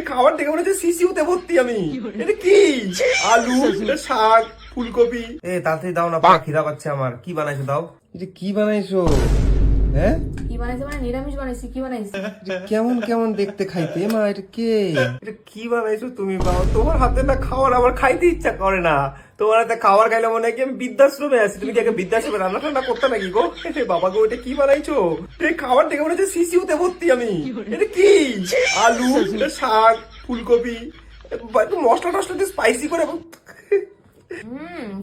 খাবার দেখে মনে হচ্ছে সিসিউতে ভর্তি আমি। এটা কি? আলু, শাক, ফুলকপি। তাড়াতাড়ি দাও না, খিদা পাচ্ছে আমার। কি বানাইছো দাও। এটা কি বানাইছো? হ্যাঁ, কি বানাইছে মানে নিরামিষ বানাইছি। কি বানাইছি? কেমন কেমন দেখতে খাইতে মা। এটা কে? এটা কি বানাইছো তুমি বাবা? তোমার হাতে না খাওয়ার আমার খাইতে ইচ্ছা করে না। তোমার হাতে খাবার খাইলে মনে হয় কি আমি বৃদ্ধাশ্রমে আছি। তুমি কি আগে বৃদ্ধাশ্রমে রান্না টান্না করতে নাকি গো? বাবা গো, এটা কি বানাইছো? এই খাবার দেখে মনে হচ্ছে সিসিউতে ভর্তি আমি। এটা কি? আলু, শাক, ফুলকপি, একটু মশলা টসলা দিয়ে স্পাইসি করে।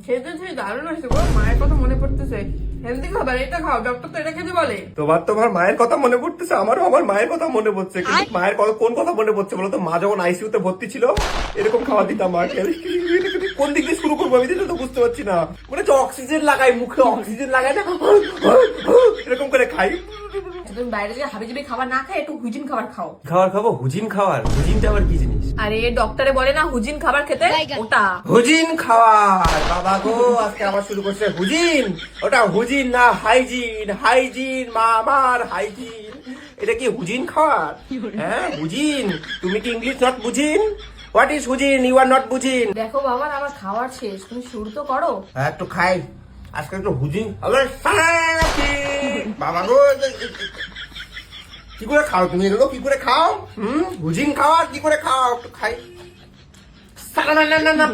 খেতে সেই দারুণ হয়েছে গো। মায়ের কথা মনে পড়তেছে। হেলদি খাবার, এটা খাও, ডক্টর তো এটা খেতে বলে। তোমার মায়ের কথা মনে পড়তেছে, আমারও আমার মায়ের কথা মনে পড়ছে। কিন্তু মায়ের কোন কথা মনে পড়ছে বলো তো? মা যখন আইসিইউ তে ভর্তি ছিল এরকম খাওয়া দিতাম মাকে। কোন দিক দিয়ে শুরু করবো আমি তো বুঝতে পারছি না। মনে হচ্ছে অক্সিজেন লাগাই, মুখে অক্সিজেন লাগাই না, এরকম করে খাই। তুমি বাইরে থেকে হাবিজাবি খাবার না খাই একটু হুজিন খাবার খাও। খাবার খাবো? হুজিন খাবার? হুজিনটা আবার কি জিনিস? আরে ডক্টরে বলে না হুজিন খাবার খেতে, ওটা। হুজিন খাবার? বাবা গো, আজকে আবার শুরু করছে হুজিন। ওটা হুজিন না, হাইজিন। হাইজিন মা আমার, হাইজিন। এটা কি হুজিন খাবার? হ্যাঁ হুজিন। তুমি কি ইংলিশ নট বুঝিন? হোয়াট ইজ হুজিন? ইউ আর নট বুঝিন। দেখো বাবা, আমার খাবার শেষ, তুমি শুরু তো করো। একটু খাই আজকে, একটু হুজিন। বাবা গো, কি করে খাও তুমি এগুলো? কি করে খাও? হুজিন খাওয়ার কি করে খাও? একটু খাই। না না না না,